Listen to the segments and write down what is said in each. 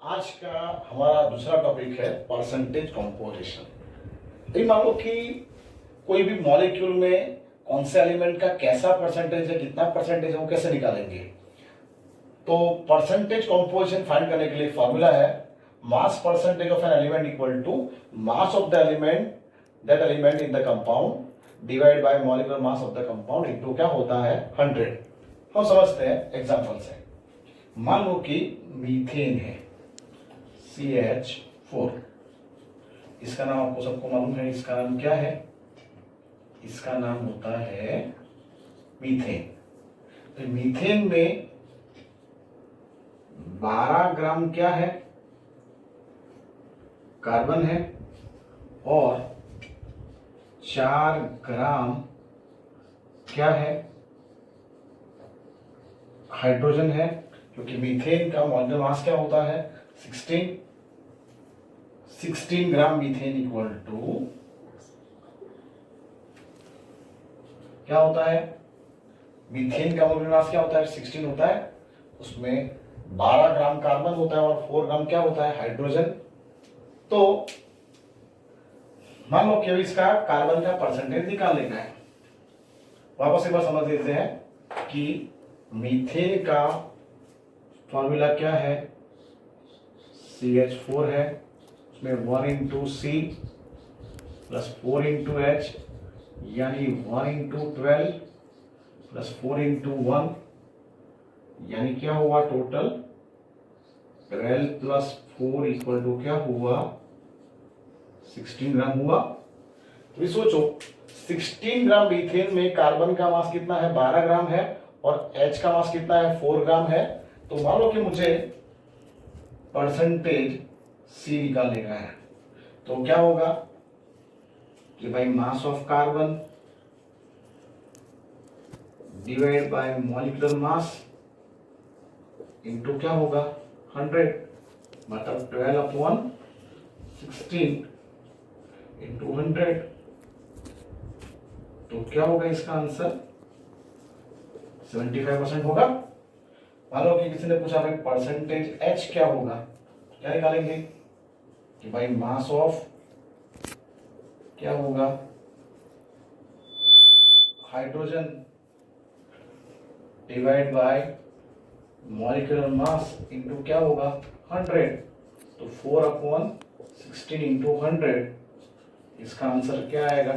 आज का हमारा दूसरा टॉपिक है परसेंटेज कंपोजिशन। ये मान लो कि कोई भी मॉलिक्यूल में कौन से एलिमेंट का कैसा परसेंटेज है, कितना परसेंटेज है, वो कैसे निकालेंगे। तो परसेंटेज कंपोजिशन फाइंड करने के लिए फॉर्मूला है mass percentage of an element equal to mass of the element that element in the compound divide by molecular mass of the compound into क्या होता है 100। हम समझते हैं एग्जांपल से। मान लो कि मीथेन है CH4। इसका नाम आपको सबको मालूम है, इसका नाम क्या है? इसका नाम होता है मीथेन। तो मीथेन में 12 ग्राम क्या है? कार्बन है और 4 ग्राम क्या है? हाइड्रोजन है, क्योंकि मीथेन का मॉलिक्यूलर मास क्या होता है 16 ग्राम मीथेन इक्वल टू क्या होता है? मीथेन का मॉलिक्यूलर मास क्या होता है 16 होता है, उसमें 12 ग्राम कार्बन होता है और 4 ग्राम क्या होता है हाइड्रोजन। तो मान लो कि इसका कार्बन का परसेंटेज निकाल लेना है। वापस एक बार समझ लेते हैं कि मीथेन का फॉर्मूला क्या है CH4 है, उसमें 1 into C plus 4 into H यानी 1 इंटू 12 प्लस 4 इंटू 1 यानी क्या हुआ टोटल 12 प्लस 4 इक्वल टू क्या हुआ 16 ग्राम हुआ। तो सोचो 16 ग्राम मीथेन में कार्बन का मास कितना है 12 ग्राम है और H का मास कितना है 4 ग्राम है। तो मान लो कि मुझे परसेंटेज C निकालना है, तो क्या होगा कि भाई mass of carbon divide by molecular mass into क्या होगा 100, मतलब 12 अपॉन 16 इंटू 100। तो क्या होगा इसका आंसर 75% होगा। मान लो कि किसी ने पूछा भाई परसेंटेज H क्या होगा, क्या निकालेंगे कि भाई मास ऑफ क्या होगा hydrogen divide by molecular mass into क्या होगा 100। तो 4 अपॉन 16 इंटू 100, इसका आंसर क्या आएगा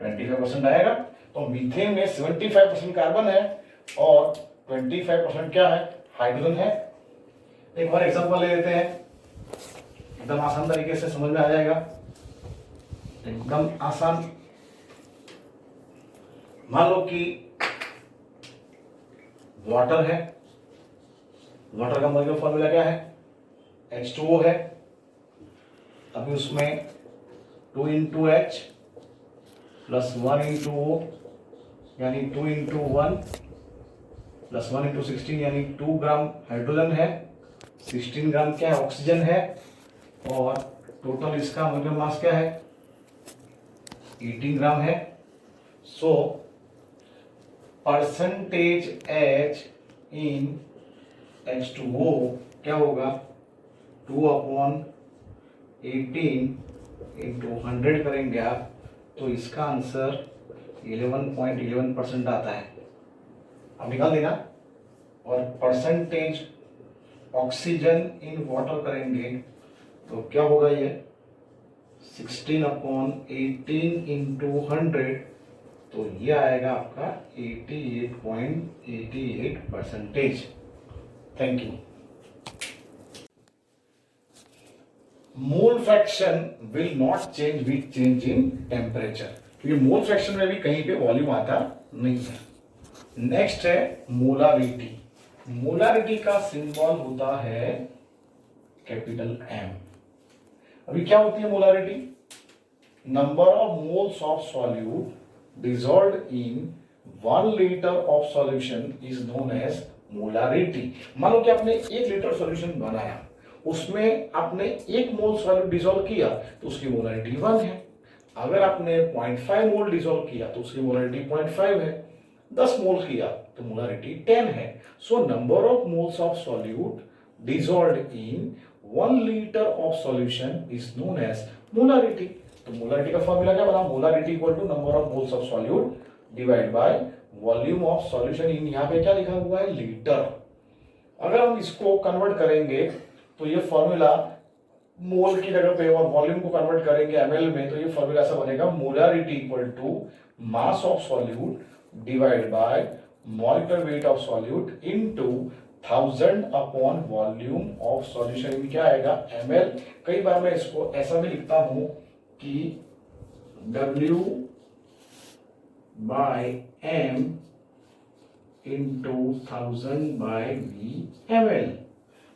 25% आएगा। तो मीथेन में 75% कार्बन है और 25% क्या है हाइड्रोजन है। एक बार एग्जांपल ले लेते हैं, एकदम आसान तरीके से समझ में आ जाएगा, एकदम आसान। मान लो कि वाटर है, वाटर का मॉलिक्यूलर फॉर्मूला क्या है H2O है। अभी उसमें 2 into H plus 1 into O यानी 2 इंटू 1 प्लस 1 इंटू 16 यानी 2 ग्राम हाइड्रोजन है, 16 ग्राम क्या है ऑक्सीजन है और टोटल इसका मॉलिक्यूलर मास क्या है 18 ग्राम है। सो परसेंटेज H इन H2O क्या होगा 2 अपॉन 18 इंटू 100 करेंगे आप, तो इसका आंसर 11.11% आता है। अब निकाल देना। और परसेंटेज ऑक्सीजन इन वाटर करेंगे तो क्या होगा ये 16 अपॉन 18 इंटू 100, तो ये आएगा आपका 88.88%। Thank you. Mole fraction will not change with change in temperature, क्योंकि मोल फ्रैक्शन में भी कहीं पे वॉल्यूम आता नहीं है। नेक्स्ट है मोलारिटी। मोलारिटी का सिंबल होता है कैपिटल M। अभी क्या होती है molarity? Number of moles of solute dissolved in 1 litre of solution is known as molarity. मान लो कि आपने 1 लीटर सॉल्यूशन बनाया, उसमें आपने 1 मोल सॉल्यूट डिसॉल्व किया तो उसकी मोलारिटी 1 है। अगर आपने 0.5 मोल डिसॉल्व किया तो उसकी मोलारिटी 0.5 है। 10 मोल किया तो मोलारिटी 10 है। So number of moles of solute dissolved in 1 litre of solution is known as molarity. तो मोलारिटी का फॉर्मूला क्या बना, molarity equal to number of moles of solute divide by volume of solution in, यहाँ पे क्या लिखा हुआ है, लीटर। अगर हम इसको कन्वर्ट करेंगे तो ये फॉर्मूला मोल की जगह पे और वॉल्यूम को कन्वर्ट करेंगे एमएल में, तो ये फॉर्मूला ऐसा बनेगा, molarity equal to mass of solute divide by molecular weight of solute into 1000 upon volume of solution. में क्या आएगा, एमएल। कई बार मैं इसको ऐसा भी लिखता हूं कि W by M into 1000 by V ml।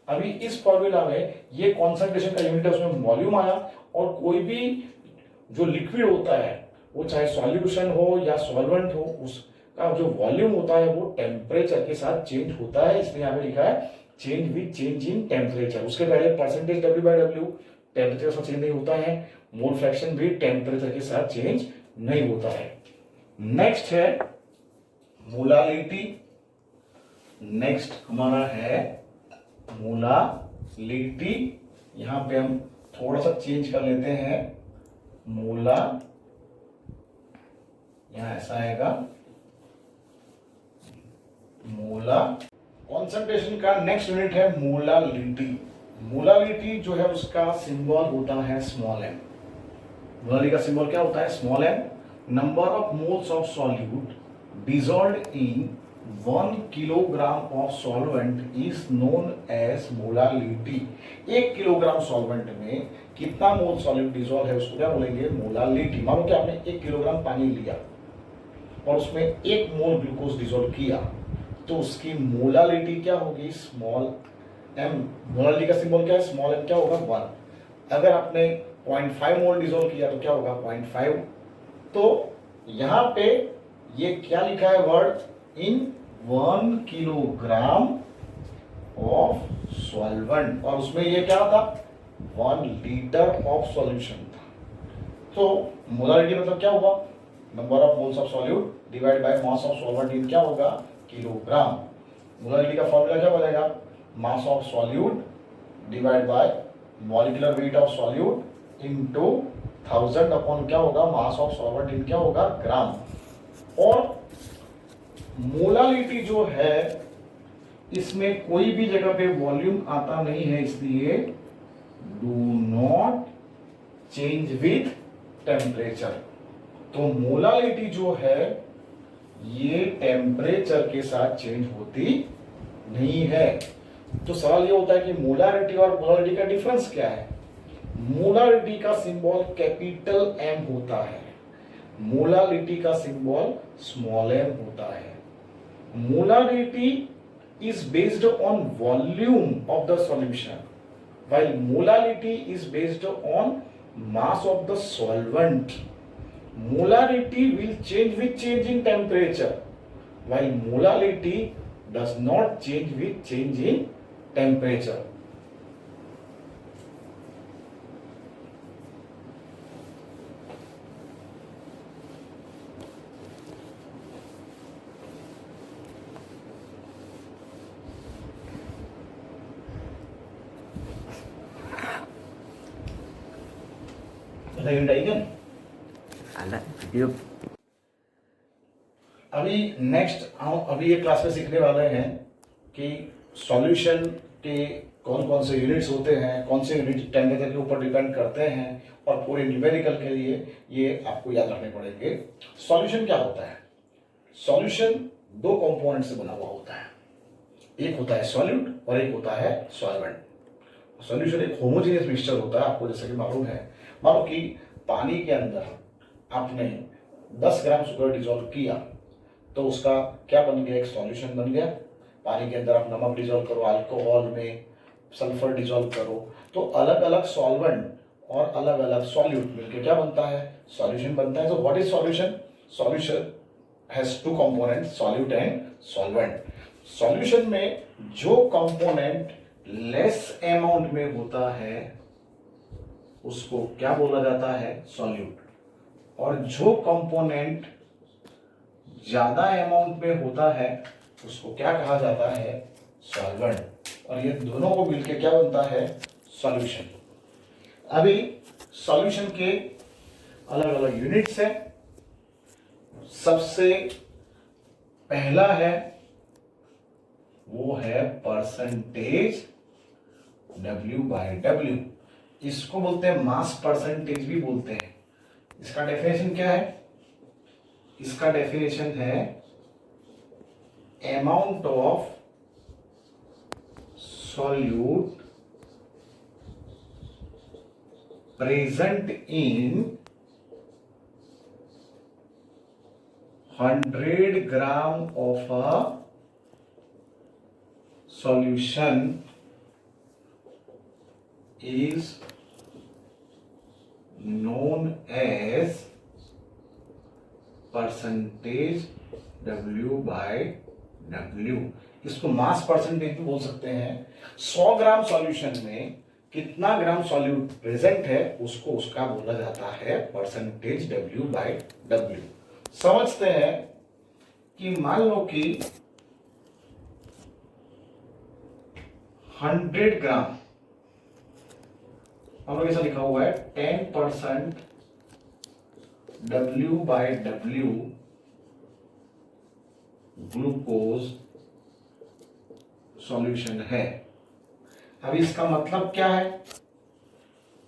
अभी इस फॉर्मूला में ये कॉन्सेंट्रेशन का यूनिट है, उसमें वॉल्यूम आया, और कोई भी जो लिक्विड होता है वो चाहे सॉल्यूशन हो या सॉल्वेंट हो, उसका जो वॉल्यूम होता है वो टेम्परेचर के साथ चेंज होता है, इसलिए यहाँ पे लिखा है change with change in temperature. उसके पहले percentage W by W temperature के साथ चेंज नहीं होता है, मोल फ्रैक्शन भी टेम्परेचर के साथ चेंज नहीं होता है। नेक्स्ट है मोलालिटी। नेक्स्ट हमारा है मोलालिटी। यहां पे हम थोड़ा सा चेंज कर लेते हैं, मोला यहां ऐसा आएगा, मोला। कॉन्सेंट्रेशन का नेक्स्ट यूनिट है मोलालिटी। मोलालिटी जो है उसका सिंबल होता है स्मॉल m। मोलालिटी का सिंबल क्या होता है, small m। Number of moles of solute dissolved in 1 kilogram of solvent is known as molality. 1 kilogram solvent में कितना मोल सॉल्यूट डिसॉल्व है उसको क्या बोलेंगे, मोलालिटी। मानो कि आपने 1 किलोग्राम पानी लिया और उसमें 1 मोल ग्लूकोज डिसॉल्व किया, तो उसकी मोलालिटी क्या होगी, स्मॉल m। मोलालिटी का सिंबल क्या है, स्मॉल m। क्या होगा, 1। अगर आपने 0.5 मोल डिसॉल्व किया तो क्या होगा, 0.5। तो यहां पे ये क्या लिखा है word, in 1 kilogram of solvent, और उसमें ये क्या था, 1 लीटर ऑफ सॉल्यूशन था। तो मोलारिटी मतलब क्या होगा, number of moles of solute divide by mass of solvent in क्या होगा, किलोग्राम। मोलारिटी का फॉर्मूला क्या बनेगा, मास of solute divide by molecular weight of solute into 1000 upon क्या होगा, मास ऑफ सॉल्वेंट इन क्या होगा, ग्राम। और मोलालिटी जो है इसमें कोई भी जगह पे वॉल्यूम आता नहीं है, इसलिए do not change with temperature. तो मोलालिटी जो है ये टेम्परेचर के साथ चेंज होती नहीं है। तो सवाल ये होता है कि मोलारिटी और मोलालिटी का डिफरेंस क्या है। मोलारिटी का सिंबल कैपिटल M होता है, मोलालिटी का सिंबल स्मॉल m होता है। Molarity is based on volume of the solution, while molality is based on mass of the solvent. Molarity will change with change in temperature, while molality does not change with change in temperature. अभी next हम अभी ये class में सीखने वाले हैं कि solution के कौन कौन से यूनिट्स होते हैं, कौन से यूनिट टेम्परेचर के ऊपर डिपेंड करते हैं, और पूरे न्यूमेरिकल के लिए ये आपको याद रखने पड़ेंगे। सॉल्यूशन क्या होता है, सॉल्यूशन 2 कंपोनेंट से बना हुआ होता है, एक होता है सॉल्यूट और एक होता है सॉल्वेंट। सॉल्यूशन एक होमोजेनियस मिक्सचर होता है, आपको जैसे कि मालूम है। मानो कि पानी के अंदर आपने 10 ग्राम शुगर डिसॉल्व किया तो उसका क्या बन गया, एक सॉल्यूशन बन गया। पानी के अंदर आप नमक डिसॉल्व करो, अल्कोहल में सल्फर डिसॉल्व करो, तो अलग अलग सॉल्वेंट और अलग अलग सॉल्यूट मिलकर क्या बनता है, सॉल्यूशन बनता है। तो what is solution, solution has 2 components, solute and solvent. Solution में जो कंपोनेंट लेस अमाउंट में होता है उसको क्या बोला जाता है, सॉल्यूट, और जो कंपोनेंट ज्यादा अमाउंट में होता है उसको क्या कहा जाता है, सॉल्वेंट। और ये दोनों को मिलकर क्या बनता है, सॉल्यूशन। अभी सॉल्यूशन के अलग अलग यूनिट्स है। सबसे पहला है वो है परसेंटेज W/W। इसको बोलते हैं मास परसेंटेज भी बोलते हैं। इसका डेफिनेशन क्या है, इसका डेफिनेशन है amount of solute present in 100 gram of a solution is known as percentage W/W। इसको मास परसेंटेज भी बोल सकते हैं। 100 ग्राम सॉल्यूशन में कितना ग्राम सॉल्यूट प्रेजेंट है उसको उसका बोला जाता है परसेंटेज W/W। समझते हैं कि मान लो कि 100 ग्राम, हम लोग ऐसा लिखा हुआ है 10% W/W ग्लूकोज सॉल्यूशन है। अब इसका मतलब क्या है,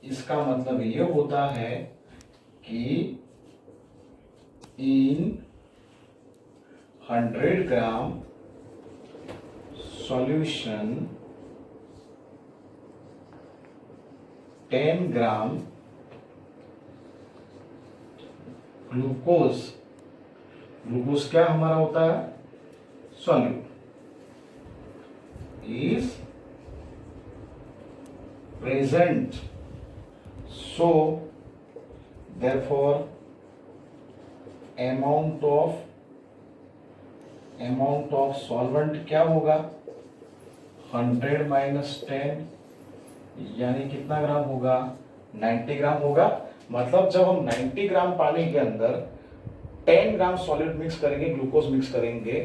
इसका मतलब ये होता है कि इन 100 ग्राम सॉल्यूशन 10 ग्राम ग्लूकोज, ग्लूकोज क्या हमारा होता है, solute, is present. So therefore amount of solvent क्या होगा, 100 - 10 यानी कितना ग्राम होगा, 90 ग्राम होगा। मतलब जब हम 90 ग्राम पानी के अंदर 10 ग्राम सॉल्यूट मिक्स करेंगे, ग्लूकोज मिक्स करेंगे,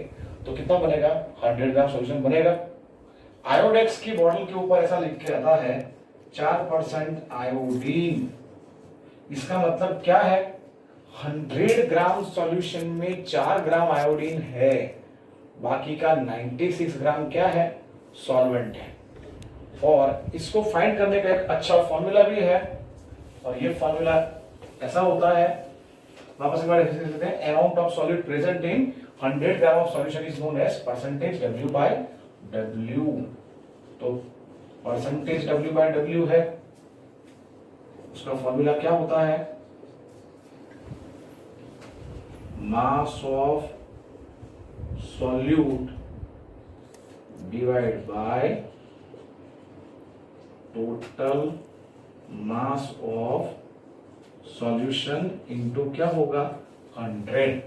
तो कितना बनेगा, 100 ग्राम सॉल्यूशन बनेगा। आयोडेक्स की बॉटल के ऊपर ऐसा लिख के आता है 4% आयोडीन। इसका मतलब क्या है, 100 ग्राम सॉल्यूशन में 4 ग्राम आयोडीन है, बाकी का 96 ग्राम क्या है, सॉल्वेंट है। और इसको फाइंड करने का एक अच्छा फॉर्मूला भी है, और ये फॉर्मूला ऐसा होता है, वापस एक बार देते हैं, amount of solute present in 100 gram of solution is known as percentage W/W। तो परसेंटेज W/W है, उसका फॉर्मूला क्या होता है, मास of solute divide by total mass of solution into क्या होगा, 100।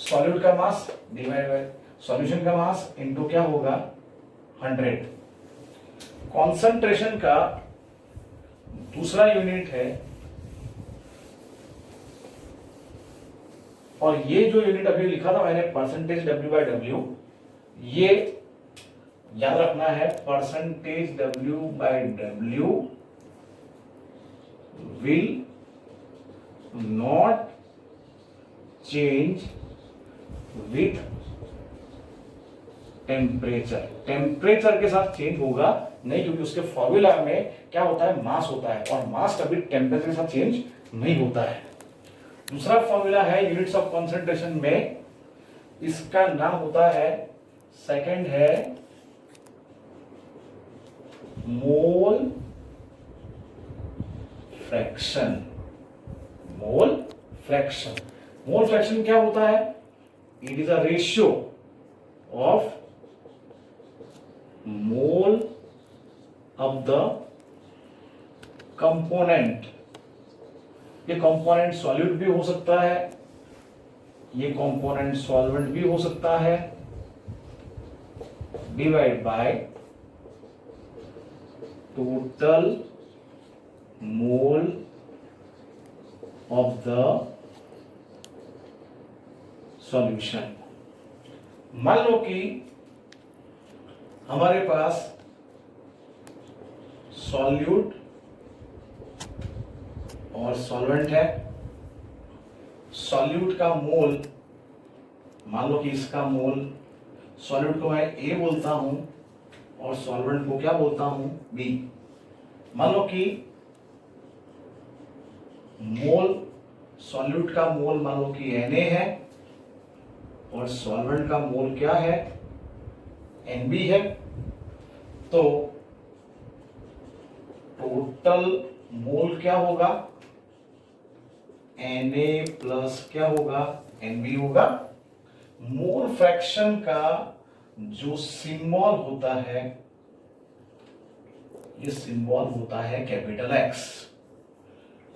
सॉल्यूट का मास डिवाइड बाय सॉल्यूशन का मास इनटू क्या होगा, 100। कॉन्सेंट्रेशन का दूसरा यूनिट है, और ये जो यूनिट अभी लिखा था मैंने परसेंटेज W/W, ये याद रखना है, percentage W/W will not change with temperature. Temperature के साथ चेंज होगा नहीं, क्योंकि उसके फॉर्मूला में क्या होता है, मास होता है, और मास कभी टेम्परेचर के साथ चेंज नहीं होता है। दूसरा फॉर्मूला है यूनिट्स ऑफ कॉन्सेंट्रेशन में, इसका नाम होता है, सेकंड है mole fraction. Mole fraction, mole fraction क्या होता है, it is a ratio of mole of the component. ये कंपोनेंट सॉल्यूट भी हो सकता है, ये कंपोनेंट सॉल्वेंट भी हो सकता है, divide by total mole of the solution. मान लो कि हमारे पास सॉल्यूट और सॉल्वेंट है। सॉल्यूट का मोल, मान लो कि इसका मोल, सॉल्यूट को मैं ए बोलता हूं और सॉल्वेंट को क्या बोलता हूं, बी। मान लो कि मोल, सॉल्यूट का मोल मान लो कि Na है और सॉल्वेंट का मोल क्या है, Nb है। तो टोटल मोल क्या होगा, Na प्लस क्या होगा, Nb होगा। मोल फ्रैक्शन का जो सिंबल होता है, ये सिंबल होता है कैपिटल एक्स।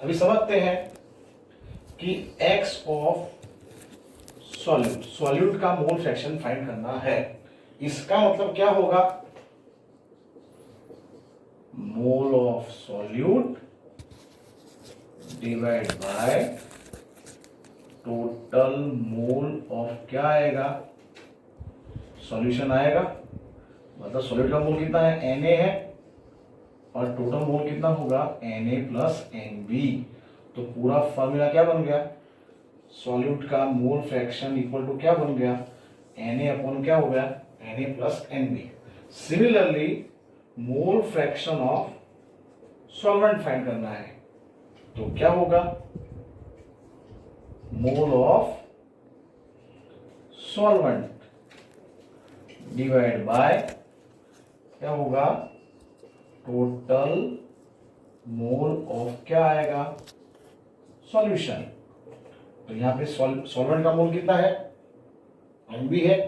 अभी समझते हैं कि x ऑफ सॉल्यूट, सॉल्यूट का मोल फ्रैक्शन फाइंड करना है। इसका मतलब क्या होगा, mole of solute divide by total mole of क्या आएगा, सॉल्यूशन आएगा। मतलब सॉल्यूट का मोल कितना है, Na है और टोटल मोल कितना होगा, Na प्लस Nb। तो पूरा फॉर्मूला क्या बन गया, सॉल्यूट का मोल फ्रैक्शन इक्वल टू क्या बन गया, Na अपॉन क्या हो गया, Na plus Nb। Similarly mole fraction of solvent find करना है, तो क्या होगा, mole of solvent divide by क्या होगा, टोटल मोल ऑफ क्या आएगा, सॉल्यूशन। तो यहां पे सॉल्वेंट का मोल कितना है, Nb है।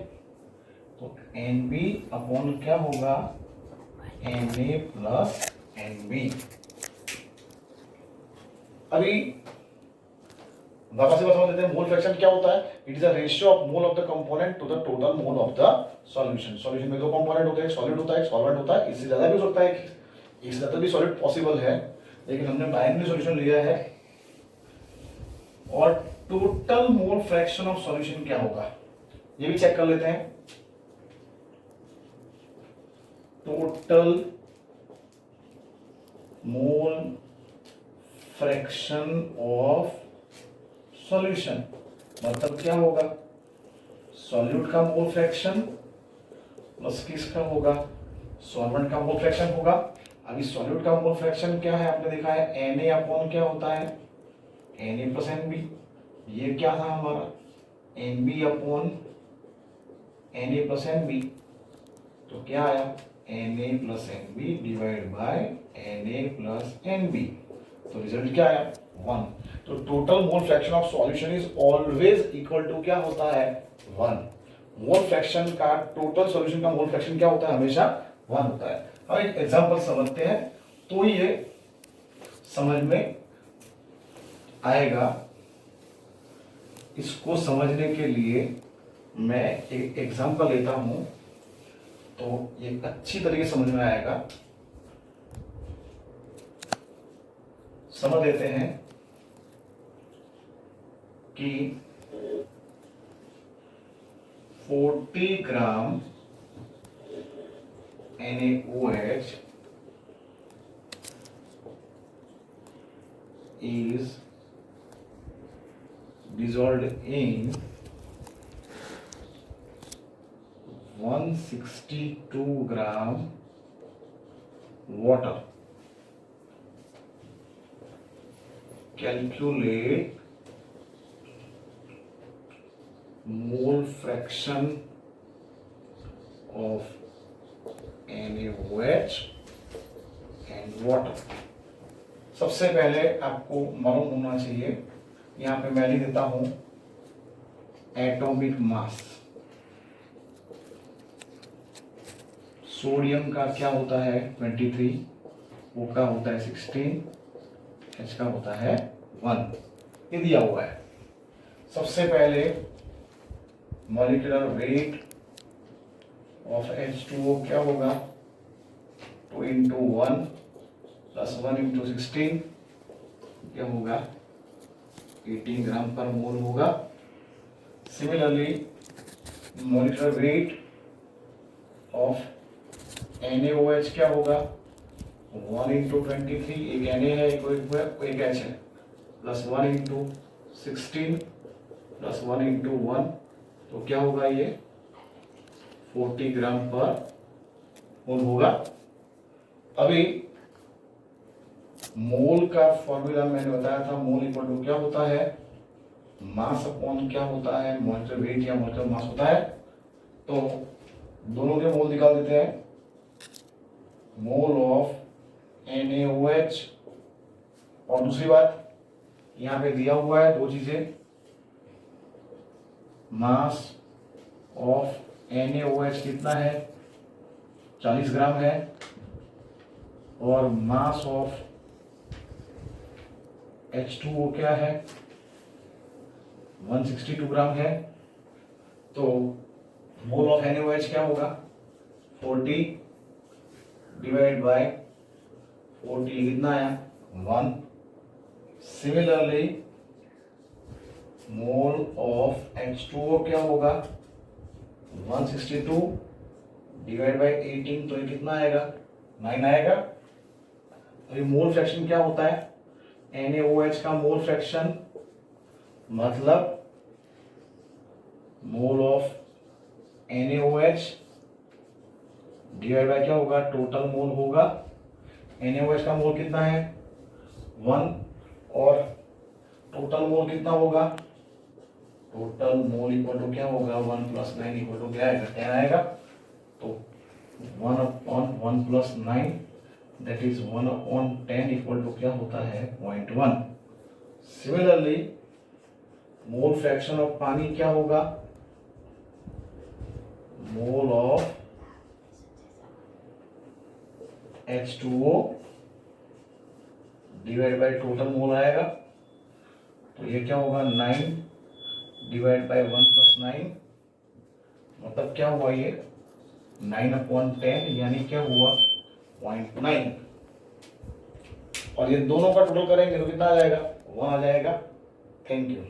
तो Nb अपॉन क्या होगा, Na प्लस Nb। अभी वापस से समझ लेते हैं, मोल फ्रैक्शन क्या होता है, it is a ratio of mole of the component to the total mole of the solution. Solution में दो कंपोनेंट होते हैं, एक सॉलिड होता है, एक सॉल्वेंट होता है। इससे ज्यादा भी हो सकता है, इससे ज्यादा भी सॉलिड पॉसिबल है, लेकिन हमने बाइनरी सॉल्यूशन लिया है। और total mole fraction of solution क्या होगा, ये भी चेक कर लेते हैं। Total mole fraction of solution मतलब क्या होगा, सॉल्यूट का मोल फ्रैक्शन प्लस किसका होगा, सॉल्वेंट का मोल फ्रैक्शन होगा। अभी सॉल्यूट का मोल फ्रैक्शन क्या है, आपने देखा है Na अपॉन क्या होता है, Na प्लस Nb। ये क्या था हमारा, Nb upon Na plus Nb। तो क्या आया, Na plus Nb divide by Na plus Nb। तो रिजल्ट क्या आया, 1। तो total mole fraction of solution is always equal to क्या होता है, 1। मोल फ्रैक्शन का, टोटल सॉल्यूशन का मोल फ्रैक्शन क्या होता है, हमेशा 1 होता है। अब एक एग्जांपल समझते हैं तो ये समझ में आएगा। इसको समझने के लिए मैं एक एग्जांपल लेता हूं तो ये अच्छी तरीके से समझ में आएगा। समझ लेते हैं कि 40 ग्राम NaOH is dissolved in 162 gram water. Calculate mole fraction of NaOH and water. सबसे पहले आपको मालूम होना चाहिए, यहाँ पे मैं लिख देता हूं एटॉमिक मास। सोडियम का क्या होता है 23, O का होता है 16, H का होता है 1, ये दिया हुआ है। सबसे पहले मॉलिक्यूलर वेट ऑफ H2O क्या होगा, 2 into 1 प्लस 1 into 16 क्या होगा, 18 ग्राम पर मोल होगा। Similarly molecular weight of NaOH क्या होगा 1 इंटू 23, एक Na है एक H है, प्लस 1 इंटू 16 प्लस 1 इंटू 1, तो क्या होगा ये 40 ग्राम पर मोल होगा। अभी मोल का फॉर्मूला मैंने बताया था, मोल इक्वल टू क्या होता है मास अपॉन क्या होता है मोलिकुलर वेट या मोलिकुलर मास होता है। तो दोनों के मोल निकाल देते हैं। मोल ऑफ NaOH, और दूसरी बात यहां पे दिया हुआ है दो चीजें, मास ऑफ NaOH कितना है 40 ग्राम है, और मास ऑफ H2O क्या है 162 ग्राम है। तो मोल ऑफ NaOH क्या होगा 40 डिवाइड बाय 40, कितना आया 1। सिमिलरली मोल ऑफ H2O क्या होगा 162 डिवाइड बाय 18, तो ये कितना आएगा 9 आएगा। अभी मोल फ्रैक्शन क्या होता है NaOH का मोल फ्रैक्शन, मतलब mole of NaOH divide by क्या होगा टोटल मोल होगा। NaOH का मोल कितना है 1, और टोटल मोल कितना होगा, टोटल मोल इक्वल टू क्या होगा 1 प्लस 9 इक्वल टू क्या आएगा 10 आएगा। तो 1 upon 1 plus 9 that is 1 upon 10 equal to क्या होता है 0.1। सिमिलरली मोल फ्रैक्शन ऑफ पानी क्या होगा, mole of H2O divide by total mole आएगा, तो ये क्या होगा 9 डिवाइड बाय 1 प्लस 9, मतलब क्या हुआ ये 9 अपॉन 10, यानी क्या हुआ 0.9। और ये दोनों का टोटल करेंगे तो कितना आ जाएगा 1 आ जाएगा। Thank you.